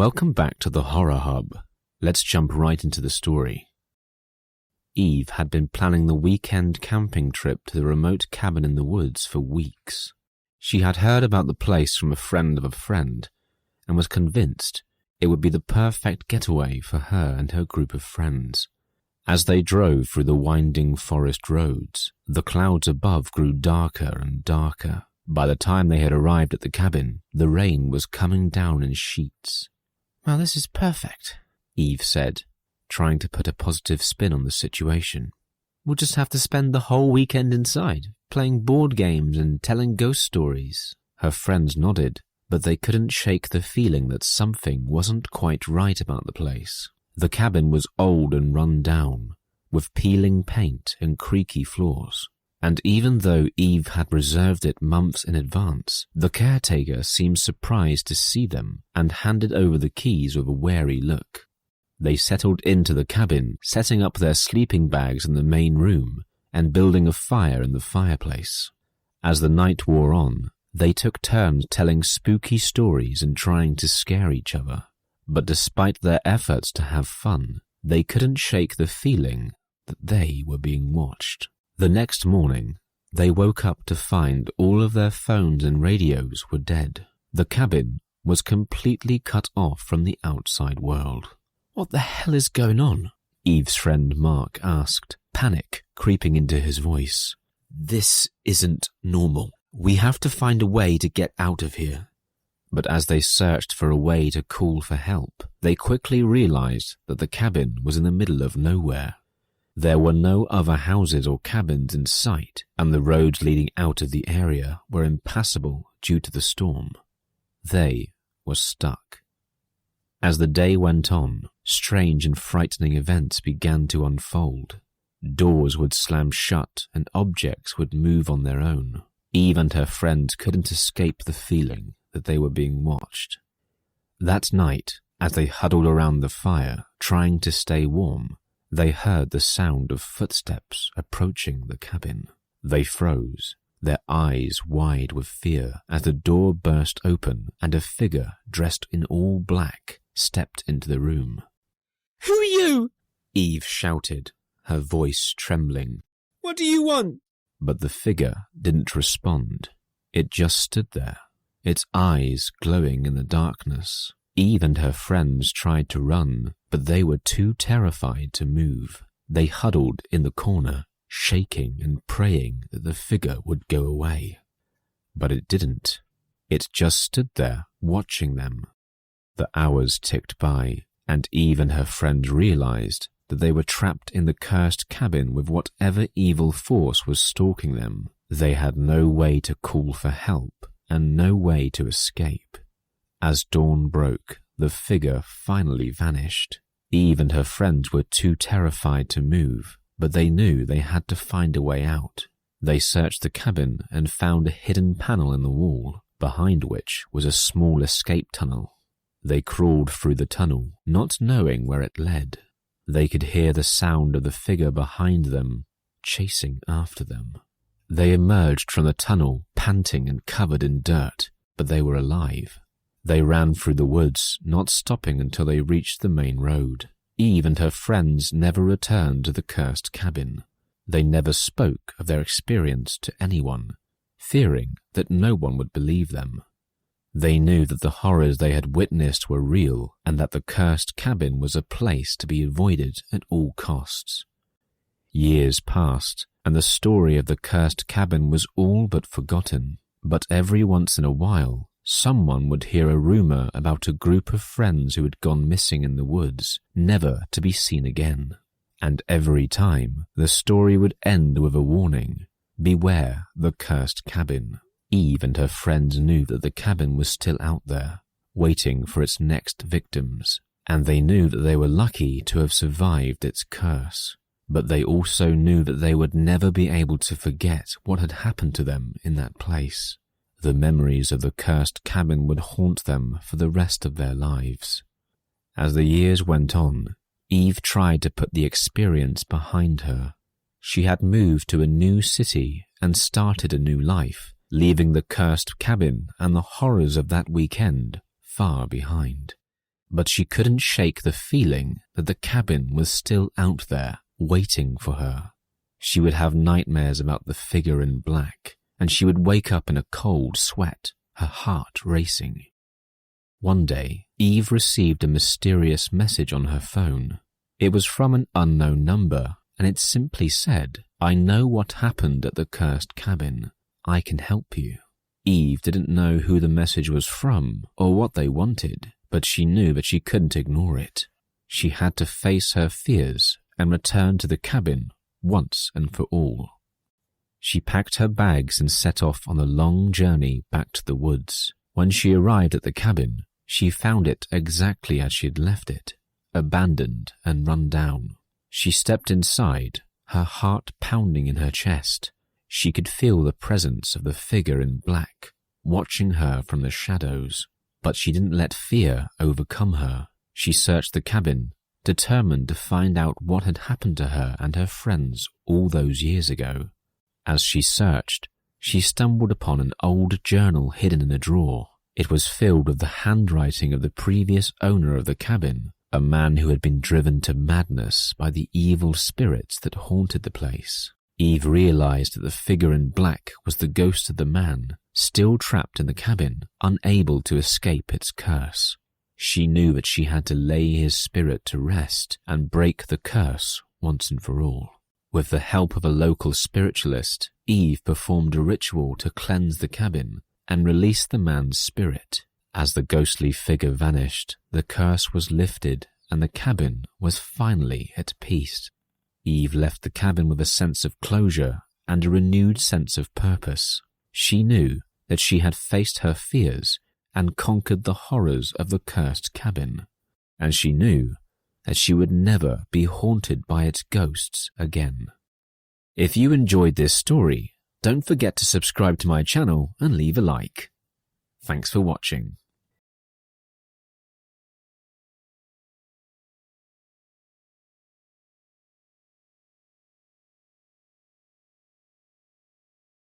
Welcome back to the Horror Hub. Let's jump right into the story. Eve had been planning the weekend camping trip to the remote cabin in the woods for weeks. She had heard about the place from a friend of a friend and was convinced it would be the perfect getaway for her and her group of friends. As they drove through the winding forest roads, the clouds above grew darker and darker. By the time they had arrived at the cabin, the rain was coming down in sheets. "Well, this is perfect," Eve said, trying to put a positive spin on the situation. "We'll just have to spend the whole weekend inside, playing board games and telling ghost stories." Her friends nodded, but they couldn't shake the feeling that something wasn't quite right about the place. The cabin was old and run down, with peeling paint and creaky floors. And even though Eve had reserved it months in advance, the caretaker seemed surprised to see them and handed over the keys with a wary look. They settled into the cabin, setting up their sleeping bags in the main room and building a fire in the fireplace. As the night wore on, they took turns telling spooky stories and trying to scare each other. But despite their efforts to have fun, they couldn't shake the feeling that they were being watched. The next morning, they woke up to find all of their phones and radios were dead. The cabin was completely cut off from the outside world. "What the hell is going on?" Eve's friend Mark asked, panic creeping into his voice. "This isn't normal. We have to find a way to get out of here." But as they searched for a way to call for help, they quickly realized that the cabin was in the middle of nowhere. There were no other houses or cabins in sight, and the roads leading out of the area were impassable due to the storm. They were stuck. As the day went on, strange and frightening events began to unfold. Doors would slam shut and objects would move on their own. Eve and her friends couldn't escape the feeling that they were being watched. That night, as they huddled around the fire, trying to stay warm, they heard the sound of footsteps approaching the cabin. They froze, their eyes wide with fear, as the door burst open and a figure dressed in all black stepped into the room. "Who are you?" Eve shouted, her voice trembling. "What do you want?" But the figure didn't respond. It just stood there, its eyes glowing in the darkness. Eve and her friends tried to run, but they were too terrified to move. They huddled in the corner, shaking and praying that the figure would go away. But it didn't. It just stood there, watching them. The hours ticked by, and Eve and her friends realized that they were trapped in the cursed cabin with whatever evil force was stalking them. They had no way to call for help and no way to escape. As dawn broke, the figure finally vanished. Eve and her friends were too terrified to move, but they knew they had to find a way out. They searched the cabin and found a hidden panel in the wall, behind which was a small escape tunnel. They crawled through the tunnel, not knowing where it led. They could hear the sound of the figure behind them, chasing after them. They emerged from the tunnel, panting and covered in dirt, but they were alive. They ran through the woods, not stopping until they reached the main road. Eve and her friends never returned to the cursed cabin. They never spoke of their experience to anyone, fearing that no one would believe them. They knew that the horrors they had witnessed were real and that the cursed cabin was a place to be avoided at all costs. Years passed, and the story of the cursed cabin was all but forgotten. But every once in a while, someone would hear a rumor about a group of friends who had gone missing in the woods, never to be seen again. And every time, the story would end with a warning: beware the cursed cabin. Eve and her friends knew that the cabin was still out there, waiting for its next victims, and they knew that they were lucky to have survived its curse. But they also knew that they would never be able to forget what had happened to them in that place. The memories of the cursed cabin would haunt them for the rest of their lives. As the years went on, Eve tried to put the experience behind her. She had moved to a new city and started a new life, leaving the cursed cabin and the horrors of that weekend far behind. but she couldn't shake the feeling that the cabin was still out there waiting for her. She would have nightmares about the figure in black, and she would wake up in a cold sweat, her heart racing. One day, Eve received a mysterious message on her phone. It was from an unknown number, and it simply said, "I know what happened at the cursed cabin. I can help you." Eve didn't know who the message was from or what they wanted, but she knew that she couldn't ignore it. She had to face her fears and return to the cabin once and for all. She packed her bags and set off on a long journey back to the woods. When she arrived at the cabin, she found it exactly as she had left it, abandoned and run down. She stepped inside, her heart pounding in her chest. She could feel the presence of the figure in black, watching her from the shadows. But she didn't let fear overcome her. She searched the cabin, determined to find out what had happened to her and her friends all those years ago. As she searched, she stumbled upon an old journal hidden in a drawer. It was filled with the handwriting of the previous owner of the cabin, a man who had been driven to madness by the evil spirits that haunted the place. Eve realized that the figure in black was the ghost of the man, still trapped in the cabin, unable to escape its curse. She knew that she had to lay his spirit to rest and break the curse once and for all. With the help of a local spiritualist, Eve performed a ritual to cleanse the cabin and release the man's spirit. As the ghostly figure vanished, the curse was lifted and the cabin was finally at peace. Eve left the cabin with a sense of closure and a renewed sense of purpose. She knew that she had faced her fears and conquered the horrors of the cursed cabin, and she knew that she would never be haunted by its ghosts again. If you enjoyed this story, don't forget to subscribe to my channel and leave a like. Thanks for watching.